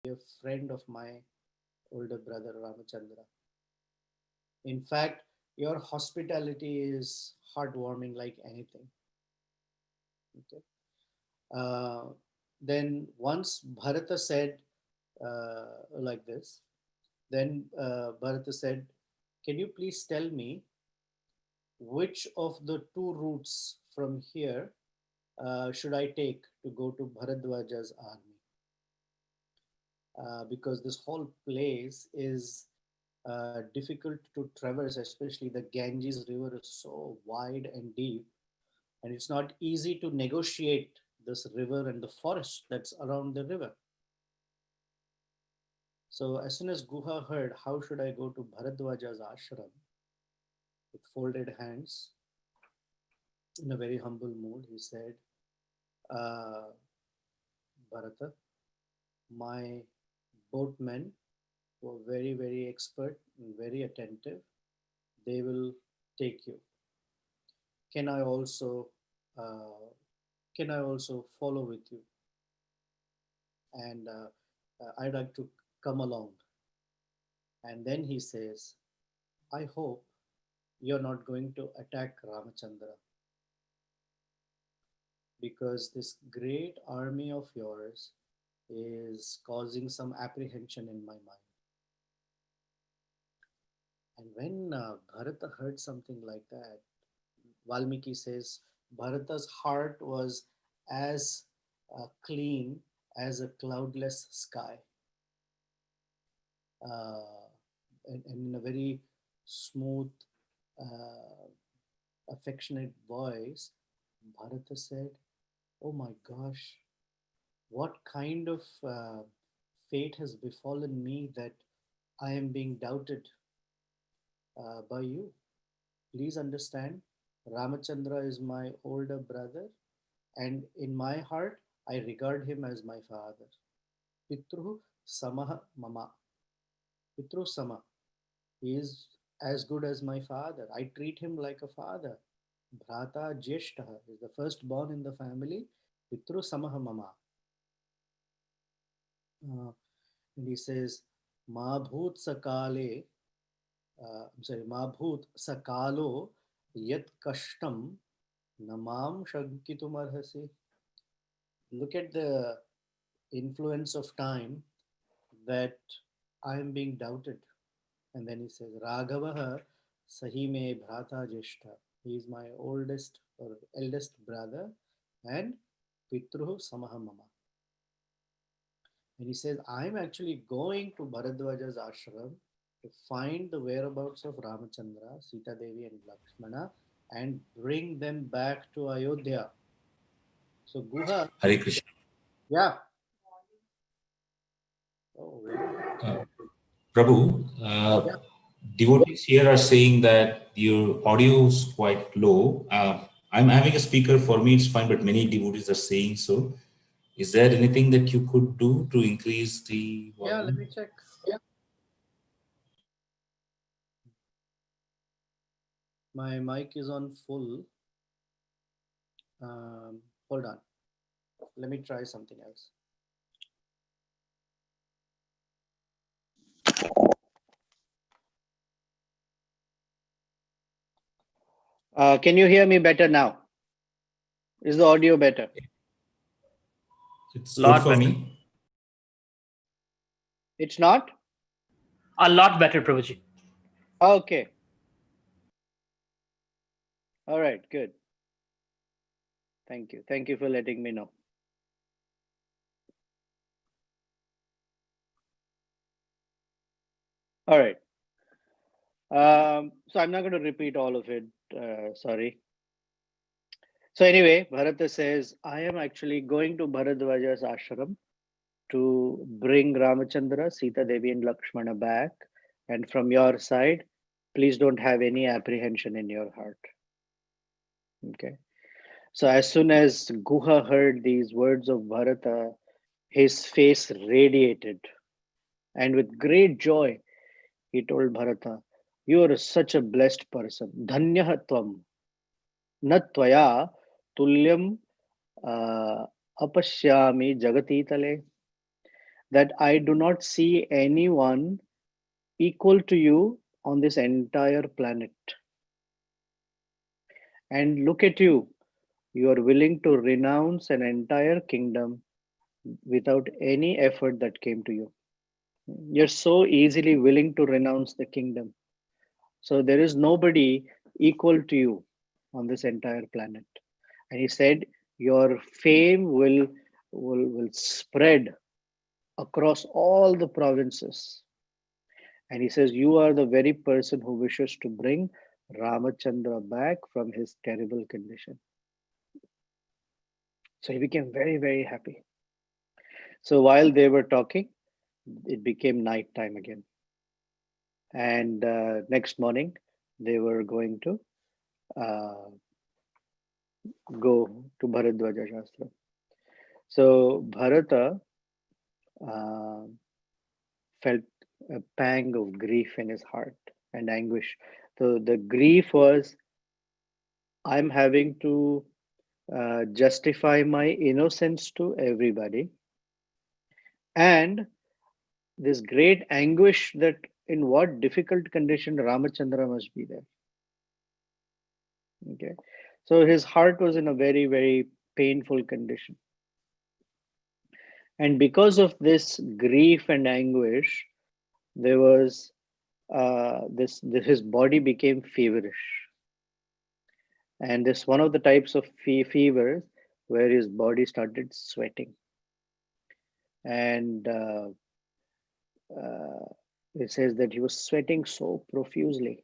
a friend of my older brother Ramachandra. In fact, your hospitality is heartwarming like anything. Okay. Uh, then once Bharata said like this, then Bharata said, "Can you please tell me which of the two routes from here should I take to go to Bharadwaja's army? Because this whole place is difficult to traverse, especially the Ganges River is so wide and deep, and it's not easy to negotiate this river and the forest that's around the river." So as soon as Guha heard, "How should I go to Bharadwaja's ashram?" with folded hands, in a very humble mood, he said, uh, "Bharata, my boatmen were very, very expert and very attentive. They will take you. Can I also, uh, can I also follow with you? And I'd like to come along." And then he says, "I hope you're not going to attack Ramachandra, because this great army of yours is causing some apprehension in my mind." And when Bharata heard something like that, Valmiki says Bharata's heart was as clean as a cloudless sky. Uh, and in a very smooth, uh, affectionate voice, Bharata said, "Oh my gosh, what kind of fate has befallen me that I am being doubted by you? Please understand, Ramachandra is my older brother, and in my heart, I regard him as my father. Pitru Samaha Mama. Pitru Sama. He is as good as my father. I treat him like a father. Bhrata Jyeshtaha is the firstborn in the family. Pitru Samaha Mama." And he says, "Ma bhut sakale, I'm sorry, Ma bhut sakalo yat kashtam namam shankitum arhasi." Look at the influence of time that I am being doubted. And then he says, "Raghavaha Sahime Bhrata Jeshta." He is my oldest or eldest brother, and Pitruhu Samaha Mama. And he says, "I'm actually going to Bharadwaja's ashram to find the whereabouts of Ramachandra, Sita Devi, and Lakshmana and bring them back to Ayodhya." So Guha, Hare Krishna. yeah. Oh, really? Uh, Prabhu, Yeah. devotees here are saying that your audio is quite low. I'm having a speaker, for me it's fine, but many devotees are saying so. Is there anything that you could do to increase the Yeah, let volume? me check. My mic is on full. Um, Hold on. Let me try something else. Can you hear me better now? Is the audio better? It's good Lot for better. me. It's not? A lot better, Prabhuji. Okay. All right. Good. Thank you. Thank you for letting me know. All right. So I'm not going to repeat all of it. Sorry. So anyway, Bharata says, "I am actually going to Bharadwaja's ashram to bring Ramachandra, Sita Devi, and Lakshmana back. And from your side, please don't have any apprehension in your heart." Okay. So as soon as Guha heard these words of Bharata, his face radiated, and with great joy, he told Bharata, "You are such a blessed person. Dhanyah tvam, na tvaya tulyam apashyami jagati tale." that I do not see anyone equal to you on this entire planet. And look at you. You are willing to renounce an entire kingdom without any effort that came to you. You're so easily willing to renounce the kingdom. So there is nobody equal to you on this entire planet. And he said, your fame will spread across all the provinces. And he says, you are the very person who wishes to bring Ramachandra back from his terrible condition. So he became very, very happy. So while they were talking, it became night time again. And next morning, they were going to uh, go to Bharadwaja Shastra. So Bharata uh, felt a pang of grief in his heart and anguish. So the grief was, I'm having to justify my innocence to everybody, and this great anguish that in what difficult condition Ramachandra must be there. Okay, so his heart was in a very, very painful condition, and because of this grief and anguish, there was this his body became feverish, and this one of the types of fevers where his body started sweating, and uh, it says that he was sweating so profusely,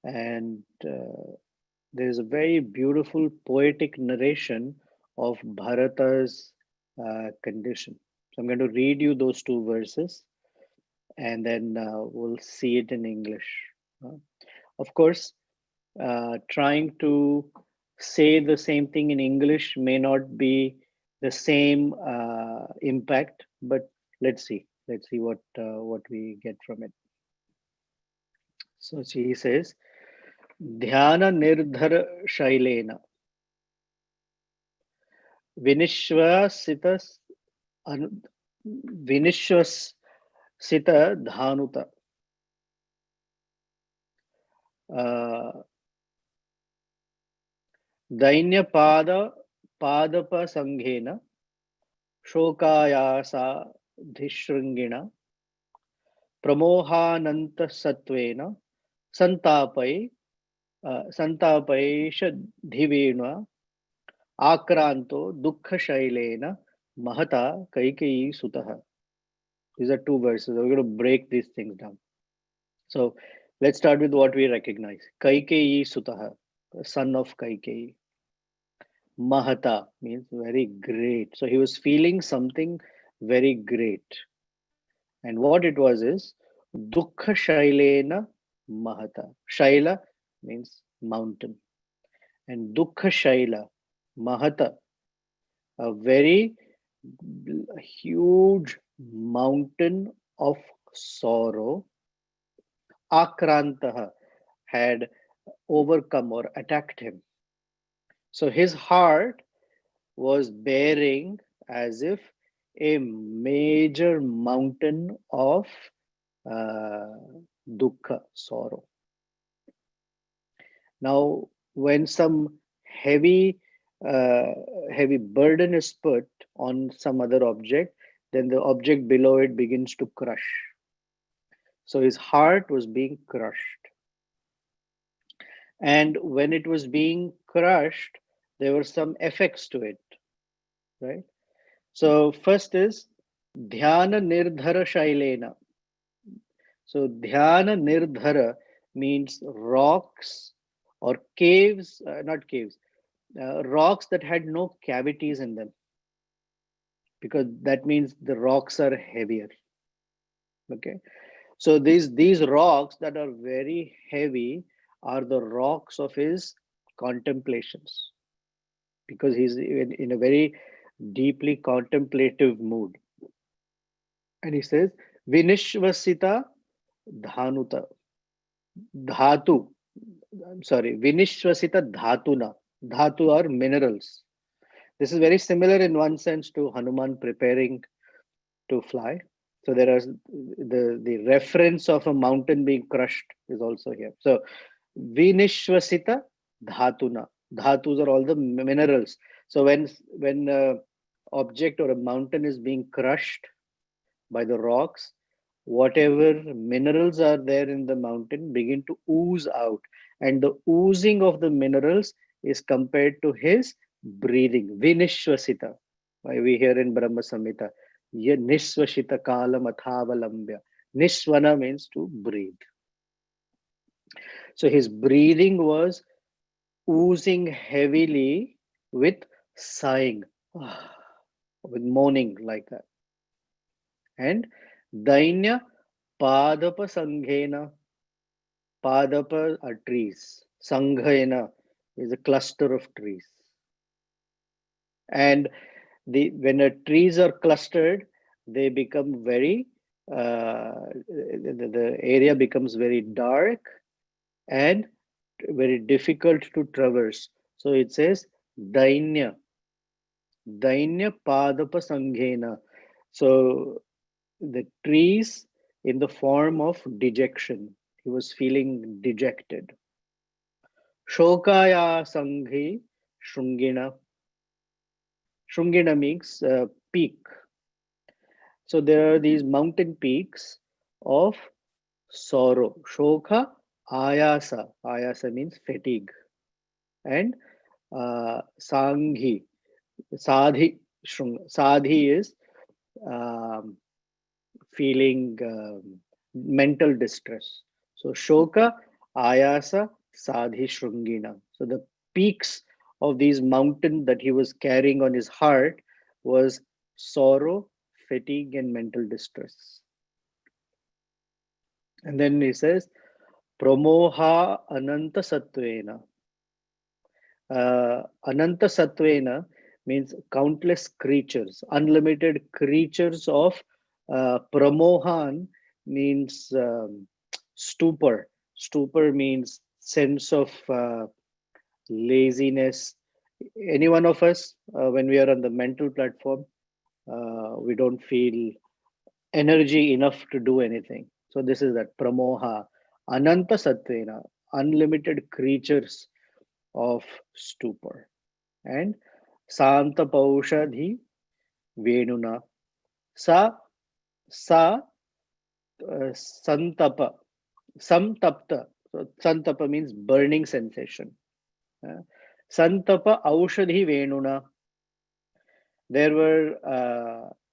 and there is a very beautiful poetic narration of Bharata's condition. So I'm going to read you those two verses, and then we'll see it in English. Of course, trying to say the same thing in English may not be the same impact, but let's see. Let's see what we get from it. So he says, Dhyana nirdhar shailena vinishwasita vinishwasita dhanuta दैन्यपाद पादपसंघेन शोकायासाधिशृङ्गिण प्रमोहानन्तसत्त्वेन सन्तापै सन्तापैषधिवेण आक्रान्तो दुःखशैलेन महता Kaikeyi sutah. These are two verses. We're going to break these things down. So let's start with what we recognize. Kaikeyi sutah, son of Kaikeyi. Mahata means very great. So he was feeling something very great. And what it was is Dukkha Shailena Mahata. Shaila means mountain. And Dukkha Shaila Mahata, a very huge mountain of sorrow, Akrantaha, had overcome or attacked him. So his heart was bearing as if a major mountain of dukkha, sorrow. Now, when some heavy heavy burden is put on some other object, then the object below it begins to crush. So his heart was being crushed. And when it was being crushed, there were some effects to it, right? So first is dhyana nirdhara shailena. So dhyana nirdhara means rocks or caves, not caves, rocks that had no cavities in them, because that means the rocks are heavier. Okay, so these rocks that are very heavy are the rocks of his contemplations, because he's in a very deeply contemplative mood. And he says, Vinishvasita dhanuta. Dhatu. I'm sorry, Vinishvasita dhatuna. Dhatu are minerals. This is very similar in one sense to Hanuman preparing to fly. So there are the reference of a mountain being crushed is also here. So Vinishvasita Dhatuna. Dhatus are all the minerals. So when a object or a mountain is being crushed by the rocks, whatever minerals are there in the mountain begin to ooze out. And the oozing of the minerals is compared to his breathing. Vinishvasita. Why we hear in Brahma Samhita, Nishvashita kalam athavalambya. Nishvana means to breathe. So his breathing was oozing heavily with sighing, with moaning like that. And Dainya Padapa Sanghena. Padapa are trees. Sanghena is a cluster of trees. And when the trees are clustered, they become very, the area becomes very dark and very difficult to traverse. So it says Dainya. Dainya Padapa Sanghena. So the trees in the form of dejection. He was feeling dejected. Shokaya Sanghi Shrungina. Shrungina means peak. So there are these mountain peaks of sorrow. Shoka Ayasa. Ayasa means fatigue. And Sanghi. Sadhi. Sadhi is um, feeling mental distress. So Shoka, Ayasa, Sadhi Shrungina. So the peaks of these mountains that he was carrying on his heart was sorrow, fatigue, and mental distress. And then he says, Pramoha Ananta Satvena. Ananta Satvena means countless creatures, unlimited creatures of Pramohan means stupor. Stupor means sense of laziness. Any one of us, when we are on the mental platform, we don't feel energy enough to do anything. So this is that Pramoha, Ananta Satvena, unlimited creatures of stupor. And Santa Paushadhi Venuna. Sa Santapa. Samtapta. So Santapa means burning sensation. Santapa Aushadhi Venuna. There were,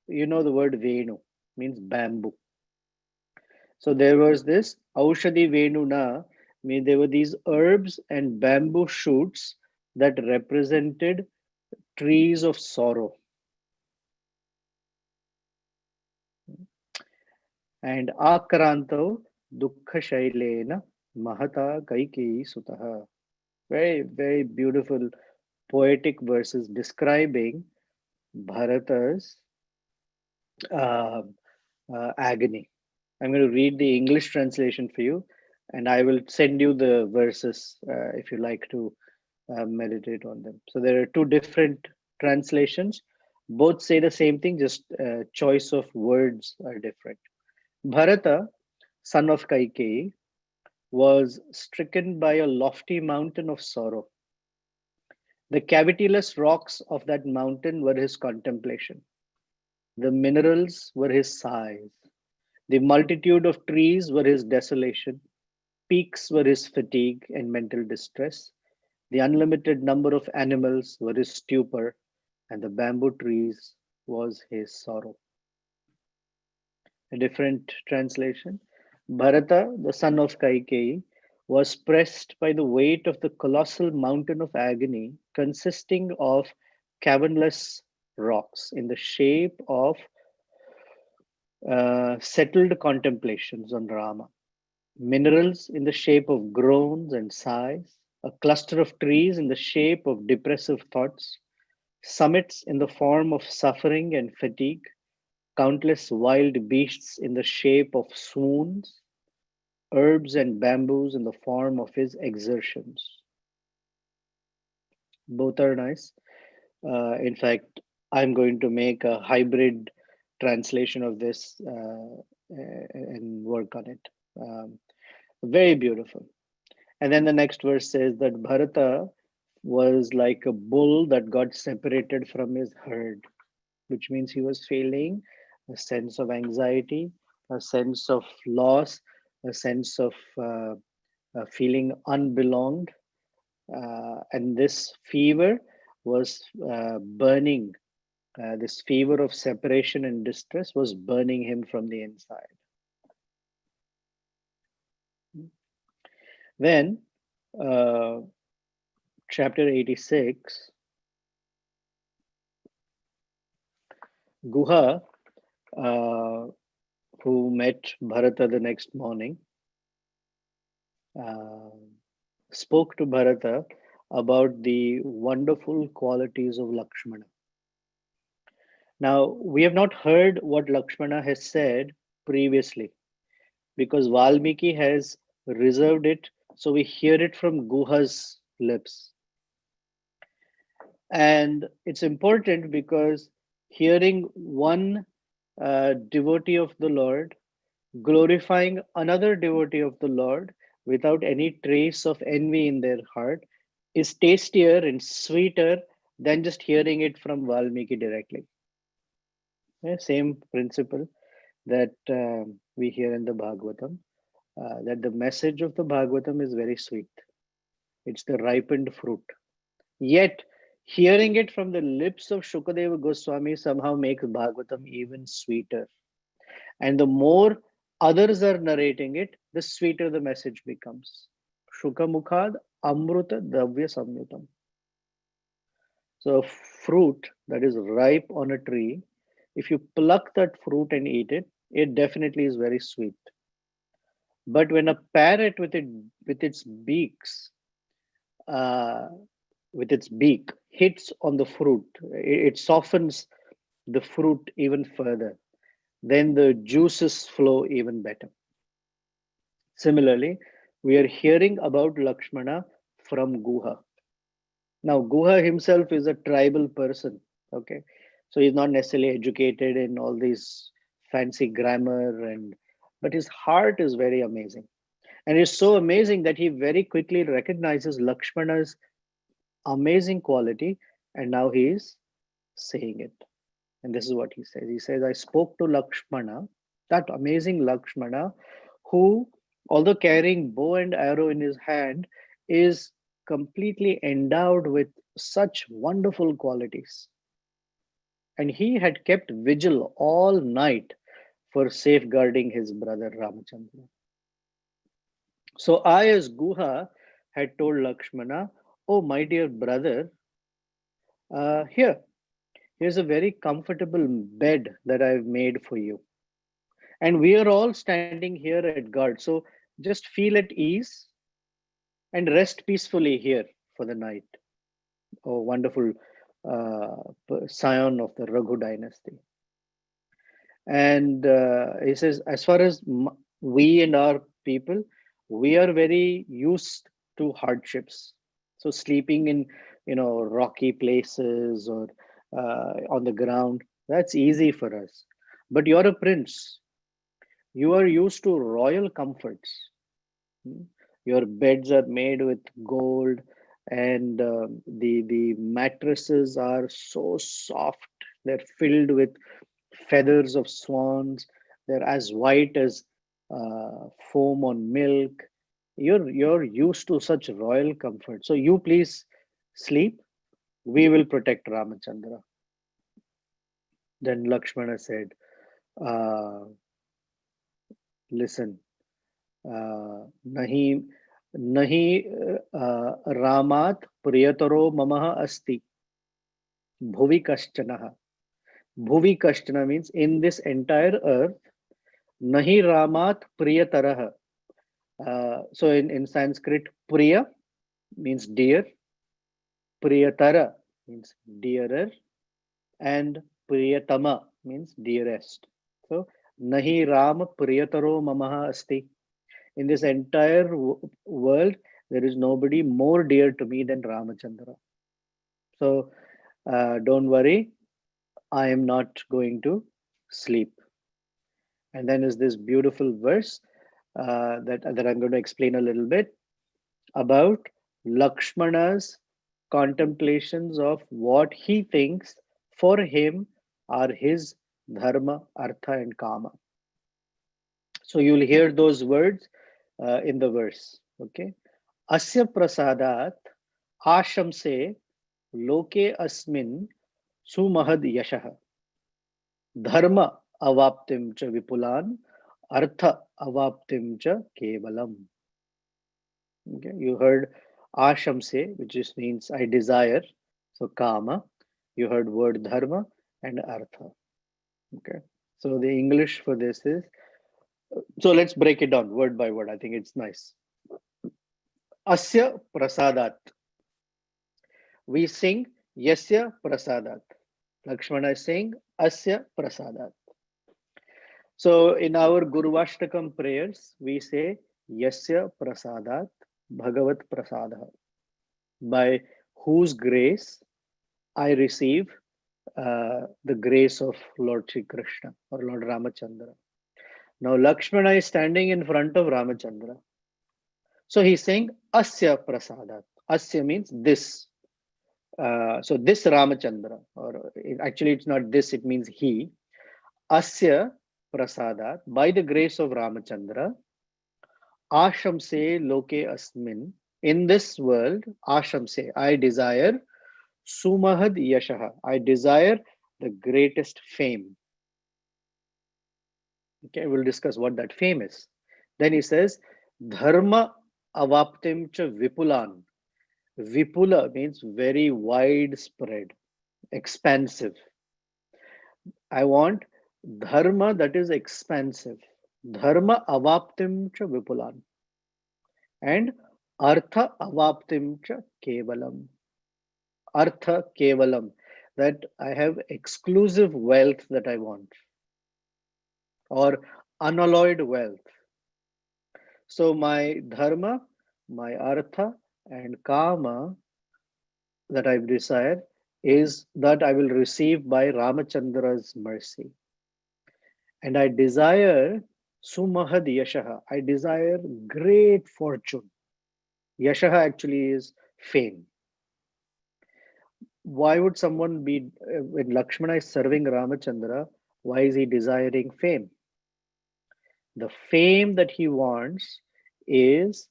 the word Venu means bamboo. So there was this Aushadhi Venuna, mean there were these herbs and bamboo shoots that represented trees of sorrow. And Akranto Dukkha Shailena Mahata Kaikeyi Sutaha. Very, very beautiful poetic verses describing Bharata's uh, agony. I'm going to read the English translation for you, and I will send you the verses if you like to meditate on them. So there are two different translations. Both say the same thing, just choice of words are different. Bharata, son of Kaikeyi, was stricken by a lofty mountain of sorrow. The cavityless rocks of that mountain were his contemplation. The minerals were his sighs. The multitude of trees were his desolation. Peaks were his fatigue and mental distress. The unlimited number of animals were his stupor, and the bamboo trees was his sorrow. A different translation. Bharata, the son of Kaikeyi, was pressed by the weight of the colossal mountain of agony consisting of cavernless rocks in the shape of settled contemplations on Rama, minerals in the shape of groans and sighs, a cluster of trees in the shape of depressive thoughts, summits in the form of suffering and fatigue, countless wild beasts in the shape of swoons, herbs and bamboos in the form of his exertions. Both are nice. In fact, I'm going to make a hybrid translation of this and work on it. Um, Very beautiful. And then the next verse says that Bharata was like a bull that got separated from his herd, which means he was feeling a sense of anxiety, a sense of loss, a sense of feeling unbelonged. And this fever was burning, this fever of separation and distress was burning him from the inside. Then, uh, chapter 86, Guha, uh, who met Bharata the next morning, uh, spoke to Bharata about the wonderful qualities of Lakshmana. Now, we have not heard what Lakshmana has said previously because Valmiki has reserved it, so we hear it from Guha's lips. And it's important because hearing one devotee of the Lord glorifying another devotee of the Lord without any trace of envy in their heart is tastier and sweeter than just hearing it from Valmiki directly. Yeah, same principle that we hear in the Bhagavatam, that the message of the Bhagavatam is very sweet. It's the ripened fruit. Yet, hearing it from the lips of Shukadeva Goswami somehow makes Bhagavatam even sweeter. And the more others are narrating it, the sweeter the message becomes. Shukamukhad Amruta Dravya Samyutam. So, a fruit that is ripe on a tree, if you pluck that fruit and eat it, it definitely is very sweet. But when a parrot with its beaks, uh, with its beak hits on the fruit, it softens the fruit even further. Then the juices flow even better. Similarly, we are hearing about Lakshmana from Guha. Now, Guha himself is a tribal person, okay? So he's not necessarily educated in all these fancy grammar but his heart is very amazing. And it's so amazing that he very quickly recognizes Lakshmana's amazing quality and now he is saying it. And this is what he says. He says, I spoke to Lakshmana, that amazing Lakshmana, who, although carrying bow and arrow in his hand, is completely endowed with such wonderful qualities. And he had kept vigil all night for safeguarding his brother Ramachandra. So I, as Guha, had told Lakshmana, oh, my dear brother, here's a very comfortable bed that I've made for you. And we are all standing here at guard. So just feel at ease and rest peacefully here for the night. Oh, wonderful scion of the Raghu dynasty. And he says, as far as we and our people, we are very used to hardships. So sleeping in, rocky places or on the ground, that's easy for us. But you're a prince. You are used to royal comforts. Hmm. Your beds are made with gold, and the mattresses are so soft. They're filled with feathers of swans. They're as white as foam on milk. You're used to such royal comfort. So you please sleep. We will protect Ramachandra. Then Lakshmana said, uh, "Listen, नहीं नहीं रामात प्रियतरो ममः अस्ति bhuvi kashtanah. Bhuvi kashtana means in this entire earth, nahi ramat priyatarah. So in Sanskrit, priya means dear, priyatara means dearer, and priyatama means dearest. So nahi ram priyataro mamaha asti. In this entire world, there is nobody more dear to me than Ramachandra. So don't worry, I am not going to sleep. And then is this beautiful verse that I'm going to explain a little bit about Lakshmana's contemplations of what he thinks for him are his dharma, artha, and kama. So you'll hear those words in the verse. Okay. Asya prasadat ashamse loke asmin sumahad yashah dharma avaptim cha vipulan artha avaptim cha kevalam. Okay, you heard ashamse, which just means I desire, so kama. You heard word dharma and artha. Okay, so the English for this is, so let's break it down word by word. I think it's nice. Asya prasadat. We sing Yasya prasadat. Lakshmana is saying Asya prasadat. So in our Guruvashtakam prayers, we say Yasya prasadat Bhagavat prasada. By whose grace I receive the grace of Lord Sri Krishna or Lord Ramachandra. Now Lakshmana is standing in front of Ramachandra. So he's saying Asya prasadat. Asya means this. So this Ramachandra, or actually it's not this, it means he. Asya prasadat, by the grace of Ramachandra, ashamse loke asmin, in this world, ashamse, I desire sumahad yashaha, I desire the greatest fame. Okay, we'll discuss what that fame is. Then he says, dharma avaptim cha vipulan. Vipula means very widespread, expansive. I want dharma that is expansive. Dharma avaptim cha vipulan. And artha avaptim cha kevalam. Artha kevalam. That I have exclusive wealth that I want. Or unalloyed wealth. So my dharma, my artha, and kama that I desire is that I will receive by Ramachandra's mercy. And I desire sumahad yashaha. I desire great fortune. Yashaha actually is fame. Why would someone be, when Lakshmana is serving Ramachandra, why is he desiring fame? The fame that he wants is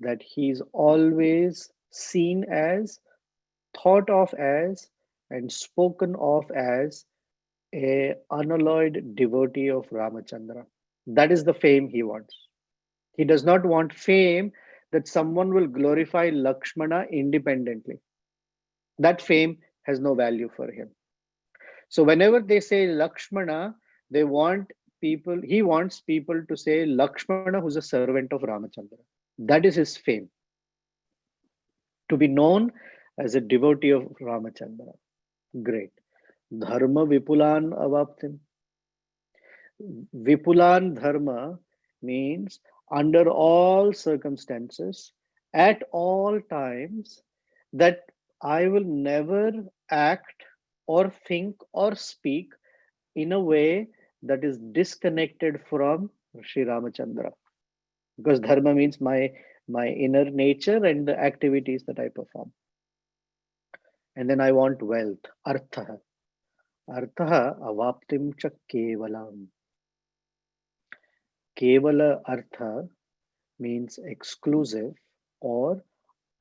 that he's always seen as, thought of as, and spoken of as a unalloyed devotee of Ramachandra. That is the fame he wants. He does not want fame that someone will glorify Lakshmana independently. That fame has no value for him. So whenever they say Lakshmana, they want people, he wants people to say Lakshmana, who's a servant of Ramachandra. That is his fame. To be known as a devotee of Ramachandra. Great. Dharma Vipulan Avaptim. Vipulan Dharma means under all circumstances, at all times, that I will never act or think or speak in a way that is disconnected from Sri Ramachandra. Because dharma means my inner nature and the activities that I perform. And then I want wealth, artha. Artha avaptim cha kevalam. Kevala artha means exclusive or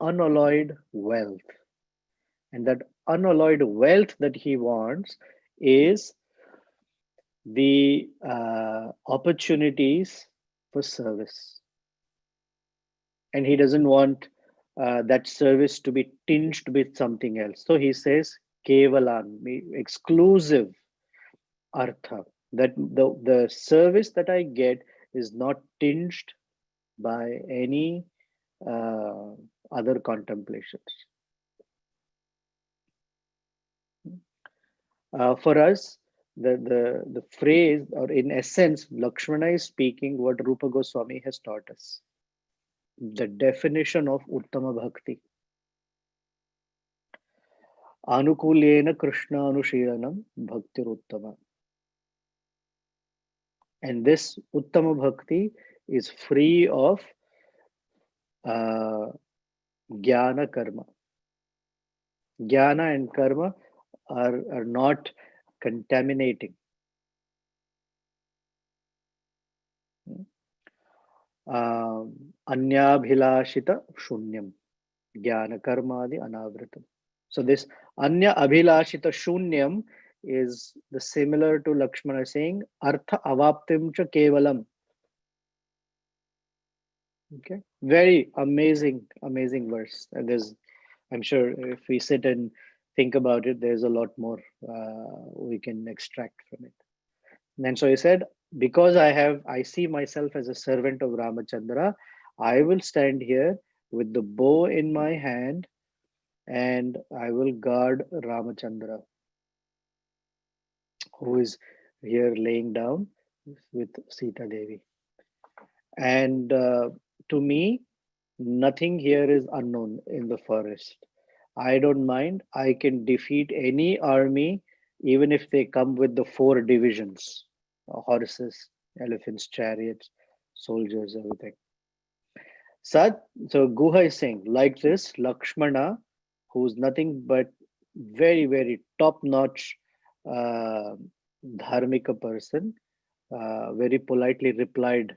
unalloyed wealth. And that unalloyed wealth that he wants is the opportunities for service. And he doesn't want that service to be tinged with something else. So he says, Kevalan, exclusive artha, that the service that I get is not tinged by any other contemplations. For us, the phrase, or in essence, Lakshmana is speaking what Rupa Goswami has taught us. The definition of Uttama Bhakti. Anukulena Krishna Anushiranam Bhaktiruttama. And this Uttama Bhakti is free of uh, Jnana Karma. Jnana and Karma are not contaminating. Anyabhilashita Shunyam. Jnana Karmadi Anavritam. So this Anya Abhilashita Shunyam is the similar to Lakshmana saying Artha Avaptim cha Kevalam. Okay, very amazing verse. And there's, I'm sure, if we sit and think about it, there's a lot more we can extract from it. And so he said, because I see myself as a servant of Ramachandra, I will stand here with the bow in my hand and I will guard Ramachandra, who is here laying down with Sita Devi. And to me, nothing here is unknown in the forest. I don't mind. I can defeat any army, even if they come with the four divisions, horses, elephants, chariots, soldiers, everything. So Guha is saying, like this, Lakshmana, who's nothing but very top-notch uh, dharmika person, very politely replied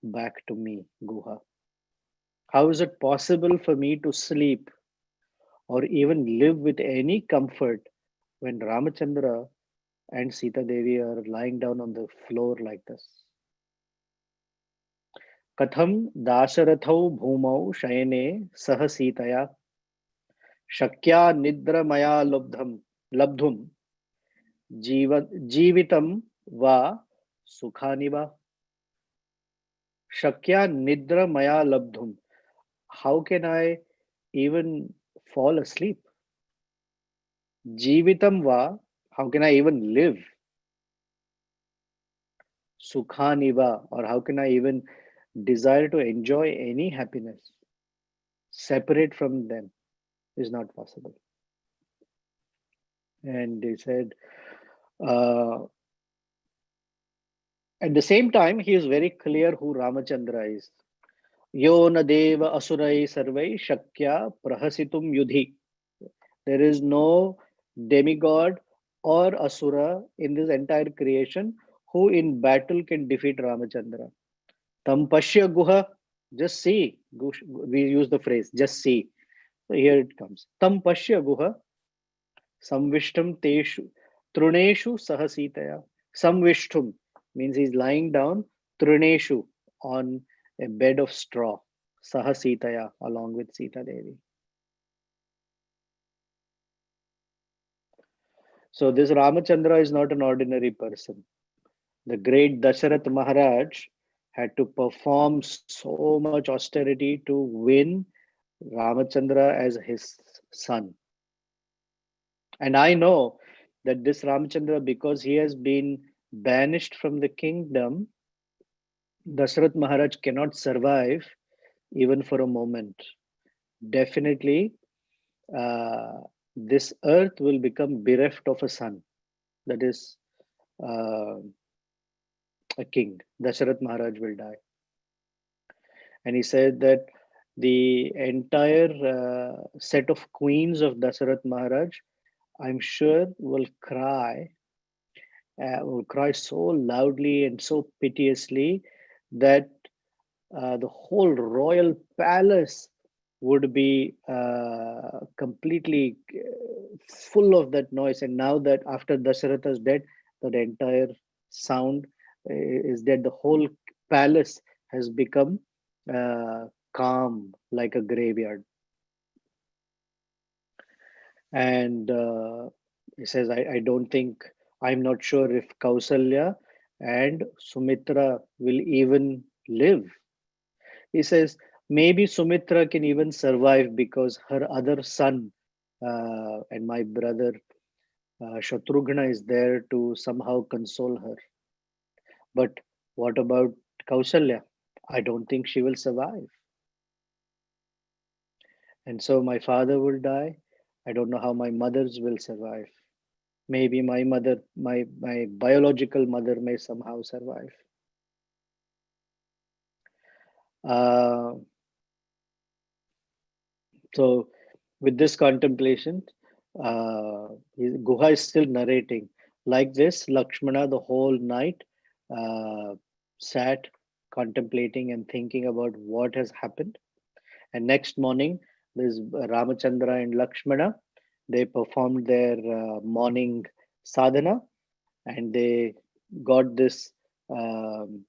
back to me, Guha. How is it possible for me to sleep or even live with any comfort when Ramachandra and Sita Devi are lying down on the floor like this? Katham Dasharathau Bhumau Shayane Sah Sitaya Shakya Nidra Maya Labdhum Jivitam Va Sukhani Va Shakya Nidra Maya Labdhum. How can I even fall asleep? Jivitam Va, how can I even live? Sukhaniva, or how can I even desire to enjoy any happiness? Separate from them is not possible. And they said, uh, at the same time, he is very clear who Ramachandra is. Yo na deva asurai sarvai shakya prahasitum yudhi. There is no demigod or asura in this entire creation who in battle can defeat Ramachandra. Tam pashya guha, just see. We use the phrase, just see. So here it comes. Tam pashya guha, samvishtam teshu, truneshu sahasitaya. Samvishtum means he's lying down, truneshu, on a bed of straw, sahasitaya, along with Sita Devi. So this Ramachandra is not an ordinary person. The great Dasharath Maharaj had to perform so much austerity to win Ramachandra as his son. And I know that this Ramachandra, because he has been banished from the kingdom, Dasharath Maharaj cannot survive even for a moment. Definitely, this earth will become bereft of a son. That is uh, a king. Dasharath Maharaj will die. And he said that the entire set of queens of Dasharath Maharaj, I'm sure, will cry so loudly and so piteously that the whole royal palace would be completely full of that noise. And now that after Dasharatha's death, that entire sound is that the whole palace has become calm like a graveyard. And he says, I don't think, I'm not sure if Kausalya and Sumitra will even live. He says, maybe Sumitra can even survive because her other son and my brother Shatrughna is there to somehow console her. But what about Kausalya? I don't think she will survive. And so my father will die. I don't know how my mothers will survive. Maybe my biological mother may somehow survive. Uh, so, with this contemplation, Guha is still narrating. Like this, Lakshmana the whole night uh, sat contemplating and thinking about what has happened. And next morning, there's Ramachandra and Lakshmana. They performed their morning sadhana, and they got this um,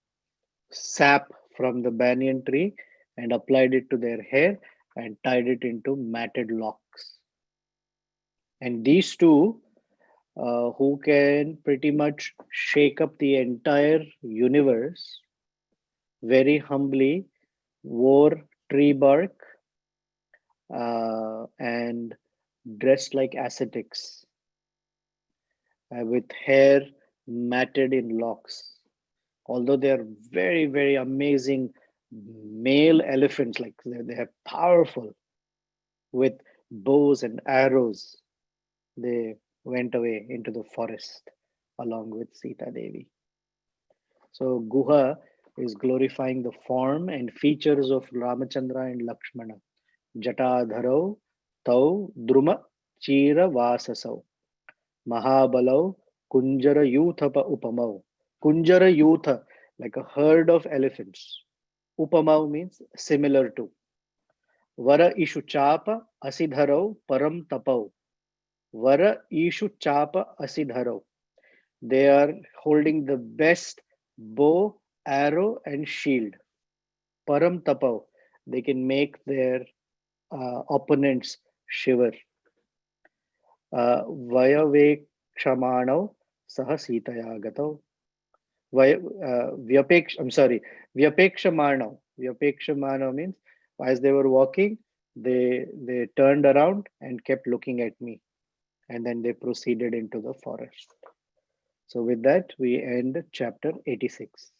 sap from the banyan tree and applied it to their hair and tied it into matted locks. And these two, who can pretty much shake up the entire universe, very humbly wore tree bark and dressed like ascetics with hair matted in locks. Although they are very, very amazing male elephants, like they are powerful with bows and arrows, they went away into the forest along with Sita Devi. So Guha is glorifying the form and features of Ramachandra and Lakshmana. Jatadharau tau druma chira vasasau Mahabalau Kunjara Yuthapa Upamau. Kunjara Yutha, like a herd of elephants. Upamau means similar to. Vara Ishu Chapa Asidharau Param Tapau. Vara Ishu Chapa Asidharau. They are holding the best bow, arrow, and shield. Param Tapau. They can make their opponents shiver. Vayavekshamanau Saha Sitaya Gatau. I'm sorry, Vyapekshamano means as they were walking, they turned around and kept looking at me, and then they proceeded into the forest. So with that, we end chapter 86.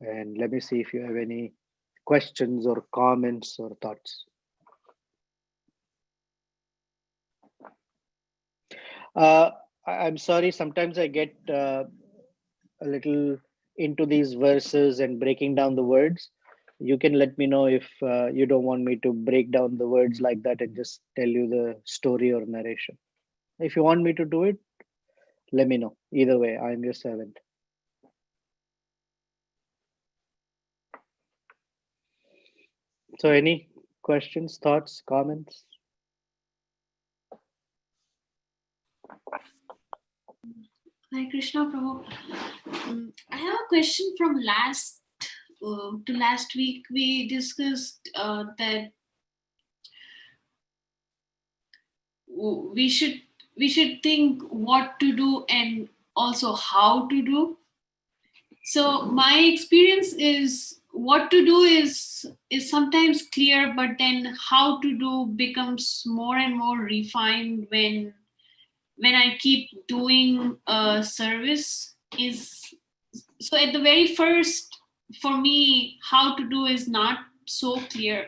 And let me see if you have any questions or comments or thoughts. I'm sorry, sometimes I get a little into these verses and breaking down the words. You can let me know if you don't want me to break down the words like that and just tell you the story or narration. If you want me to do it, let me know. Either way, I'm your servant. So, any questions, thoughts, comments? Hi Krishna Prabhu. I have a question from last week. We discussed that we should think what to do and also how to do. So my experience is what to do is sometimes clear, but then how to do becomes more and more refined when I keep doing a service. Is so at the very first, for me, how to do is not so clear.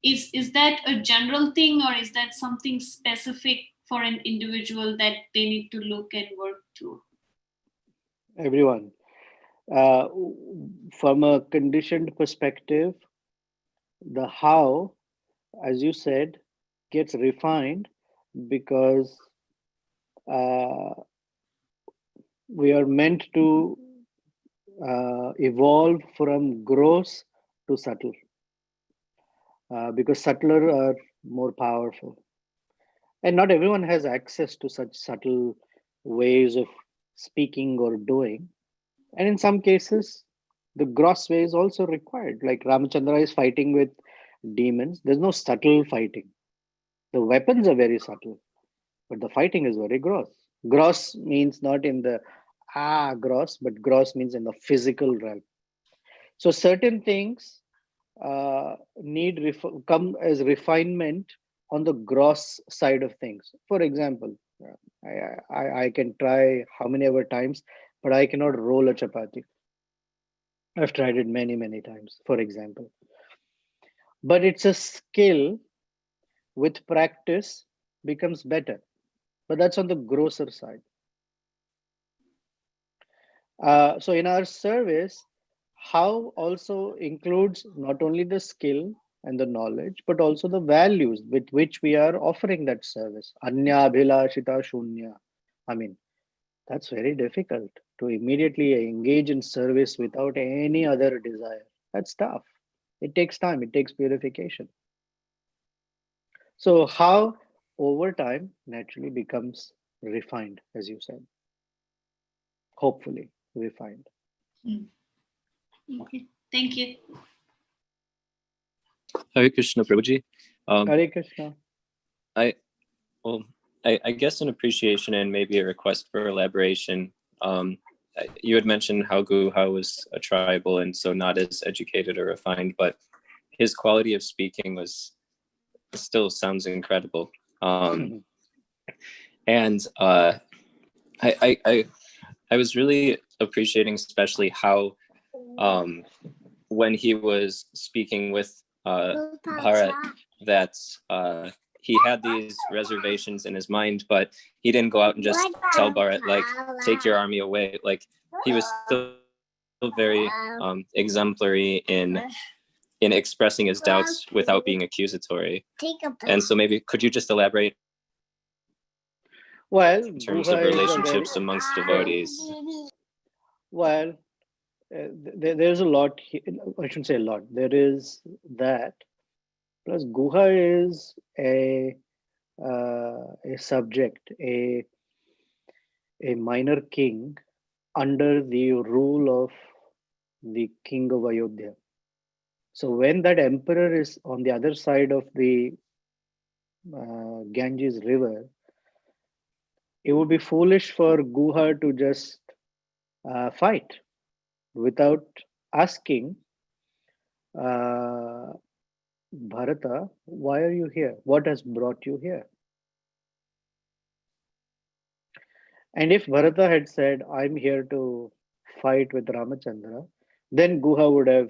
Is that a general thing, or is that something specific for an individual that they need to look and work to? Everyone. Uh, from a conditioned perspective, the how, as you said, gets refined because uh, we are meant to evolve from gross to subtle because subtler are more powerful. And not everyone has access to such subtle ways of speaking or doing. And in some cases, the gross way is also required. Like Ramachandra is fighting with demons. There's no subtle fighting. The weapons are very subtle, but the fighting is very gross. Gross means not in the gross, but gross means in the physical realm. So certain things come as refinement on the gross side of things. For example, I can try how many ever times, but I cannot roll a chapati. I've tried it many, many times, for example. But it's a skill with practice becomes better. But that's on the grosser side. So in our service, how also includes not only the skill and the knowledge, but also the values with which we are offering that service. Anya abhilashita shunya. I mean, that's very difficult to immediately engage in service without any other desire. That's tough. It takes time, it takes purification. So, how over time naturally becomes refined, as you said, hopefully refined. Okay. Thank you. Hare Krishna, Prabhuji. Hare Krishna. I well, I guess an appreciation and maybe a request for elaboration. You had mentioned how Guha was a tribal and so not as educated or refined, but his quality of speaking was still sounds incredible. And I was really appreciating, especially how when he was speaking with Bharat, that he had these reservations in his mind, but he didn't go out and just tell Bharat, like, take your army away. Like, he was still very exemplary in expressing his doubts without being accusatory. And so maybe could you just elaborate Well, in terms Guha of is relationships amongst devotees? well, there's a lot. I shouldn't say a lot. There is that. Plus, Guha is a subject, a minor king under the rule of the king of Ayodhya. So when that emperor is on the other side of the Ganges river, it would be foolish for Guha to just fight without asking Bharata, why are you here? What has brought you here? And if Bharata had said, I'm here to fight with Ramachandra, then Guha would have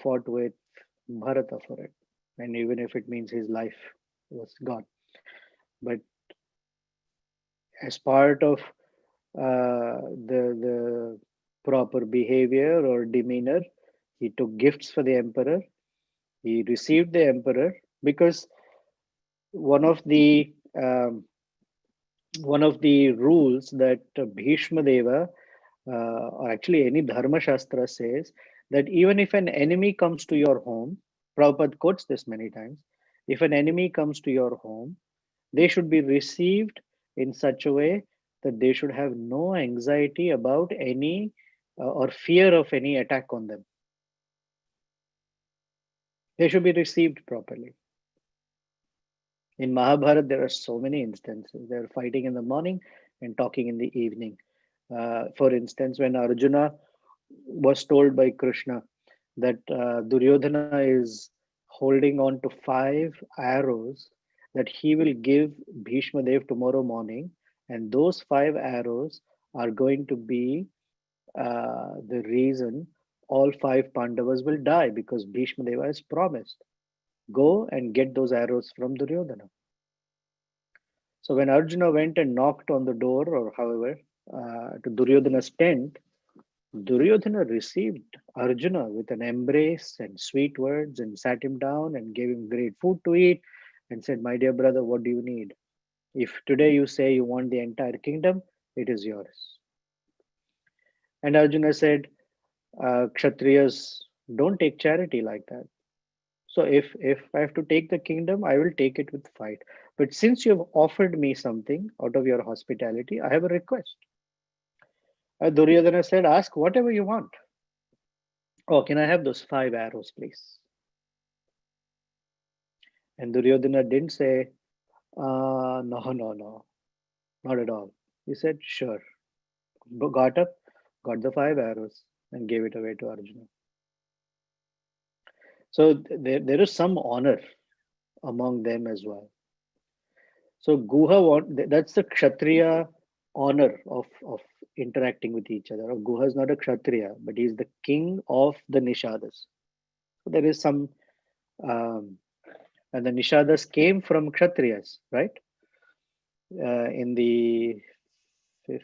fought with Bharata for it. And even if it means his life was gone. But as part of the proper behavior or demeanor, he took gifts for the emperor. He received the emperor because one of the rules that Bhishma Deva, or actually any Dharma Shastra says, that even if an enemy comes to your home, Prabhupada quotes this many times, if an enemy comes to your home, they should be received in such a way that they should have no anxiety about any or fear of any attack on them. They should be received properly. In Mahabharata, there are so many instances. They're fighting in the morning and talking in the evening. For instance, when Arjuna was told by Krishna that Duryodhana is holding on to 5 arrows that he will give Bhishma Dev tomorrow morning, and those 5 arrows are going to be the reason all 5 Pandavas will die, because Bhishma Deva has promised. Go and get those arrows from Duryodhana. So when Arjuna went and knocked on the door, or however, to Duryodhana's tent, Duryodhana received Arjuna with an embrace and sweet words and sat him down and gave him great food to eat and said, my dear brother, what do you need? If today you say you want the entire kingdom, it is yours. And Arjuna said, Kshatriyas don't take charity like that. So if I have to take the kingdom, I will take it with fight. But since you have offered me something out of your hospitality, I have a request. Duryodhana said, ask whatever you want. Oh, can I have those 5 arrows, please? And Duryodhana didn't say, no, not at all. He said, sure. Got up, got the 5 arrows, and gave it away to Arjuna. So there is some honor among them as well. So Guha, that's the Kshatriya honor of interacting with each other. Guha is not a Kshatriya, but he is the king of the Nishadas. So there is some And the Nishadas came from Kshatriyas, right? In the 5th,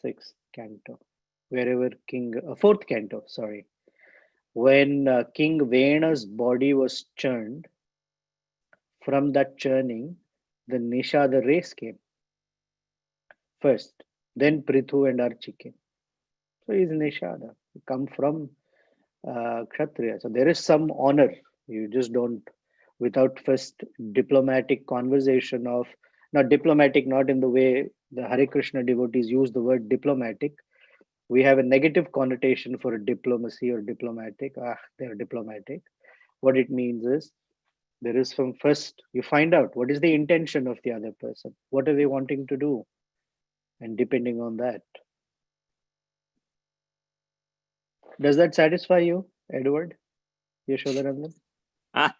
6th canto, wherever fourth canto, sorry. When King Vena's body was churned, from that churning, the Nishada race came first, then Prithu and Archi came. So he's Nishada, come from Kshatriya. So there is some honor. You just don't, without first diplomatic conversation of, not diplomatic, not in the way the Hare Krishna devotees use the word diplomatic. We have a negative connotation for diplomacy or diplomatic. They're diplomatic. What it means is there is from first, you find out what is the intention of the other person. What are they wanting to do? And depending on that. Does that satisfy you, Edward? Yashodarandan? Ah,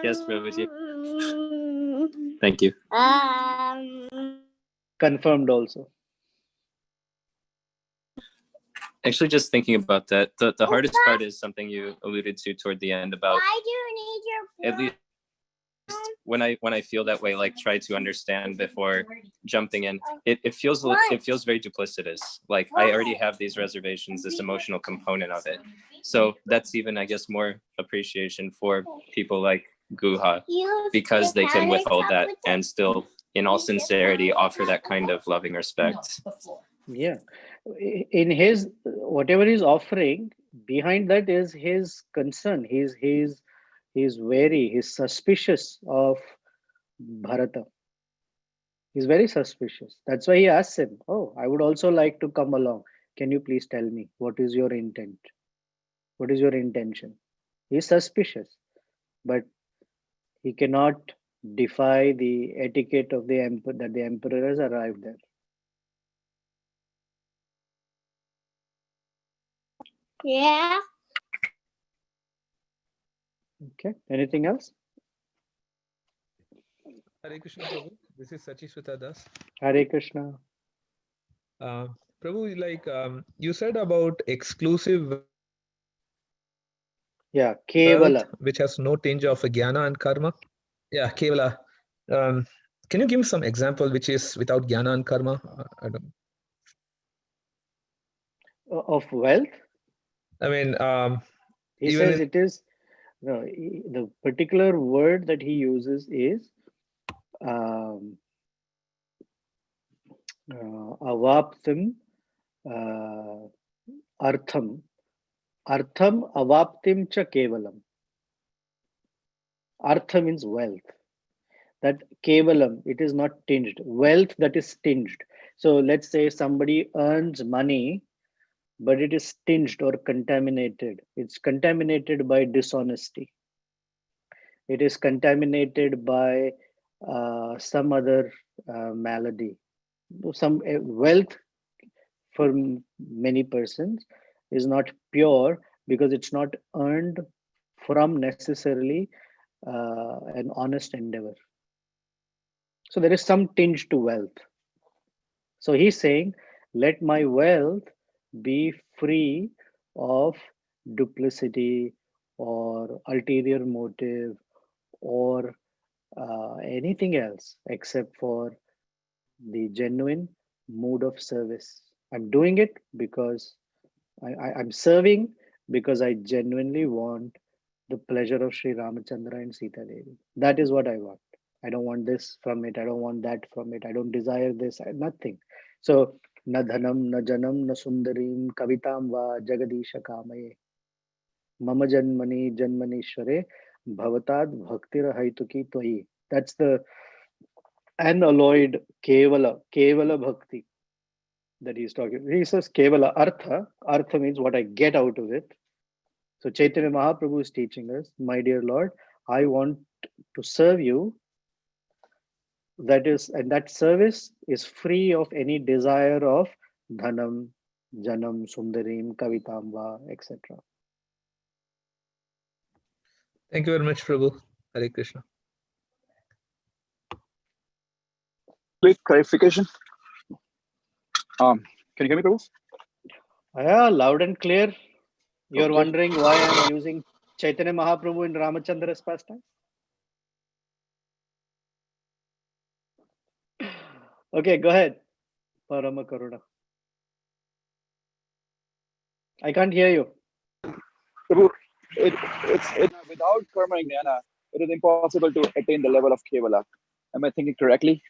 yes, Prabhuji. Thank you. Confirmed also. Actually, just thinking about that, the hardest part is something you alluded to toward the end about. Why do you need your phone? At least when I feel that way, like try to understand before jumping in. It feels very duplicitous. Like I already have these reservations, this emotional component of it. So that's even, I guess, more appreciation for people like Guha, because they can withhold that and still, in all sincerity, offer that kind of loving respect. Yeah. In his, whatever he's offering, behind that is his concern. He's wary, he's suspicious of Bharata. He's very suspicious. That's why he asks him, oh, I would also like to come along. Can you please tell me what is your intent? What is your intention? He's suspicious, but he cannot defy the etiquette of the emperor, that the emperor has arrived there. Yeah. Okay. Anything else? Hare Krishna Prabhu. This is Sachi Das. Hare Krishna. Prabhu, like you said about exclusive Yeah, wealth, Kevala. which has no tinge of jnana and karma. Yeah, Kevala. Can you give me some example which is without jnana and karma? I don't. Of wealth? I mean, He even says it is, no, the particular word that he uses is avaptim artham. Artham avaptim cha kevalam. Artha means wealth. That kevalam, it is not tinged. Wealth that is tinged. So let's say somebody earns money, but it is tinged or contaminated. It's contaminated by dishonesty. It is contaminated by some other malady. Some wealth for many persons is not pure because it's not earned from necessarily an honest endeavor. So there is some tinge to wealth. So he's saying, let my wealth be free of duplicity or ulterior motive or anything else except for the genuine mood of service. I'm doing it because I'm serving because I genuinely want the pleasure of Sri Ramachandra and Sita Devi. That is what I want. I don't want this from it. I don't want that from it. I don't desire this. Nothing. So, na dhanam, na janam, na sundarim, kavitam va jagadisha kamaye. Mama janmani janmanishware bhavatad bhaktir haituki twai. That's the unalloyed kevala bhakti that he's talking. He says kevala artha means what I get out of it. So Chaitanya Mahaprabhu is teaching us, my dear Lord, I want to serve you. That is, and that service is free of any desire of dhanam, janam, sundarim, kavitamba, etc. thank you very much, Prabhu. Hare Krishna. Quick clarification. Can you hear me, Prabhu? Yeah, loud and clear. You're Okay. wondering why I'm using Chaitanya Mahaprabhu in Ramachandra's pastime? Okay, go ahead. Parama Karuna. I can't hear you. Prabhu, without karma and jnana, it is impossible to attain the level of Kevala. Am I thinking correctly?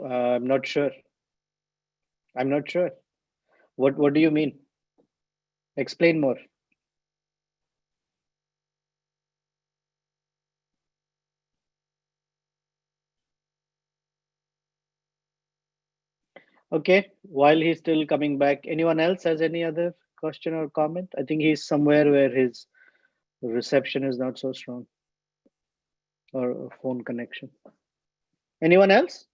I'm not sure. I'm not sure. What do you mean? Explain more. Okay, while he's still coming back, anyone else has any other question or comment? I think he's somewhere where his reception is not so strong or phone connection. Anyone else?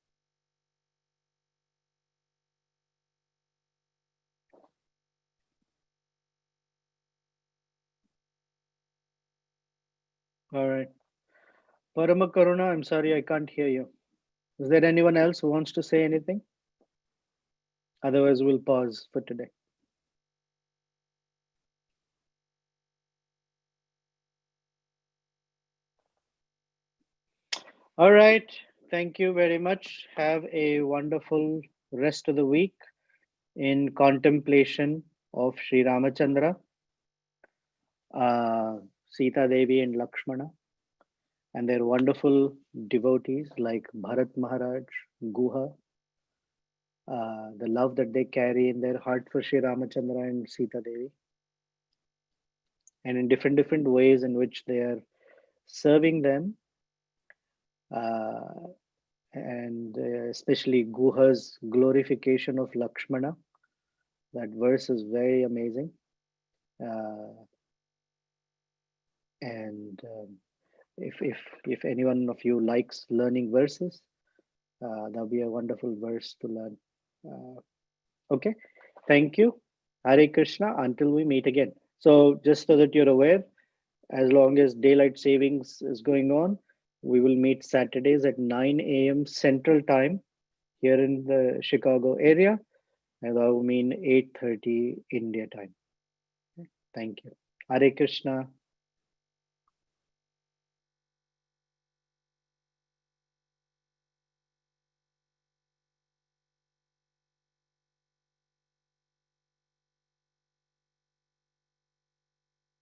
All right. Parama Karuna, I'm sorry, I can't hear you. Is there anyone else who wants to say anything? Otherwise, we'll pause for today. All right. Thank you very much. Have a wonderful rest of the week in contemplation of Sri Ramachandra, Sita Devi, and Lakshmana, and their wonderful devotees like Bharat Maharaj, Guha, the love that they carry in their heart for Sri Ramachandra and Sita Devi, and in different ways in which they are serving them, and especially Guha's glorification of Lakshmana. That verse is very amazing. And if anyone of you likes learning verses, that'll be a wonderful verse to learn. Okay, thank you. Hare Krishna, until we meet again. So just so that you're aware, as long as daylight savings is going on, we will meet Saturdays at 9 a.m. Central Time here in the Chicago area, and that will mean 8:30 India time. Thank you. Hare Krishna.